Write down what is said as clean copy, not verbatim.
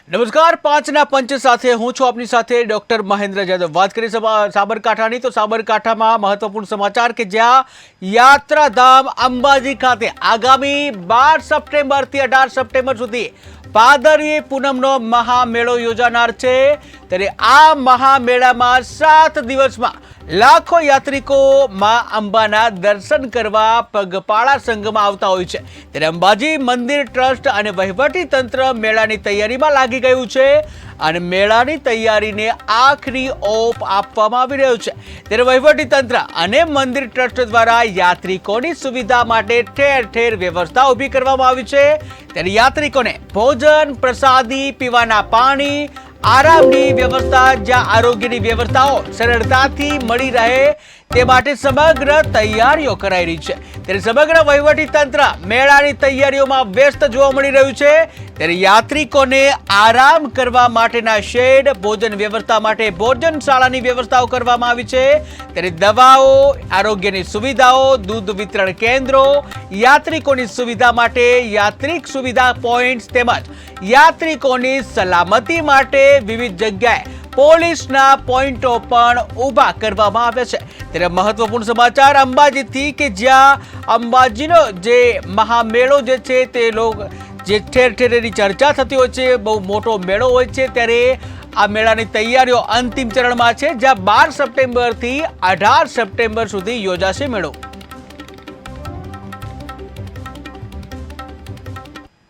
નમસ્કાર, પાંચના પંચ સાથે હું છું આપની સાથે ડોક્ટર મહેન્દ્ર જાદવ। વાત કરીએ સાબરકાંઠાની તો સાબરકાંઠામાં મહત્વપૂર્ણ સમાચાર કે જ્યાં યાત્રાધામ અંબાજી ખાતે આગામી 12 સપ્ટેમ્બરથી 18 સપ્ટેમ્બર સુધી ભાદરવી પૂનમનો મહામેળો યોજાનાર છે। ત્યારે આ મહામેળામાં 7 દિવસમાં લાખો યાત્રિકો માં અંબાના દર્શન કરવા પગપાળા સંઘમાં આવતા હોય છે। ત્યારે અંબાજી મંદિર ટ્રસ્ટ અને વહીવટી તંત્ર મેળાની તૈયારીમાં લાગી ગયું છે અને મેળાની તૈયારીને આખરી ઓપ આપવામાં આવી રહ્યો છે। ત્યારે વહીવટી તંત્ર અને મંદિર ટ્રસ્ટ દ્વારા યાત્રિકોની સુવિધા માટે ઠેર ઠેર વ્યવસ્થા ઊભી કરવામાં આવી છે। ત્યારે યાત્રિકોને ભોજન, પ્રસાદી, પીવાના પાણી, આરામની વ્યવસ્થા, જ્યાં આરોગ્યની વ્યવસ્થાઓ સરળતાથી મળી રહે તે માટે સમગ્ર તૈયારીઓ કરાઈ રહી છે। ત્યારે સમગ્ર વહીવટી તંત્ર મેળાની તૈયારીઓમાં વ્યસ્ત જોવા મળી રહ્યું છે। ત્યારે યાત્રિકોને આરામ કરવા માટેના શેડ, ભોજન વ્યવસ્થા માટે ભોજનશાળાની વ્યવસ્થાઓ કરવામાં આવી છે। ત્યારે દવાઓ, આરોગ્યની સુવિધાઓ, દૂધ વિતરણ કેન્દ્રો, યાત્રિકોની સુવિધા માટે યાત્રિક સુવિધા પોઈન્ટ્સ તેમજ યાત્રિકોની સલામતી માટે વિવિધ જગ્યાએ પોલીસના પોઈન્ટો પણ ઊભા કરવામાં આવ્યા છે। ત્યારે મહત્વપૂર્ણ સમાચાર અંબાજીથી કે જ્યાં અંબાજીનો જે મહામેળો જે છે તે જે ઠેર ઠેરની ચર્ચા થતી હોય છે, બહુ મોટો મેળો હોય છે। ત્યારે આ મેળાની તૈયારીઓ અંતિમ ચરણમાં છે, જ્યાં 12 સપ્ટેમ્બરથી 18 સપ્ટેમ્બર સુધી યોજાશે મેળો।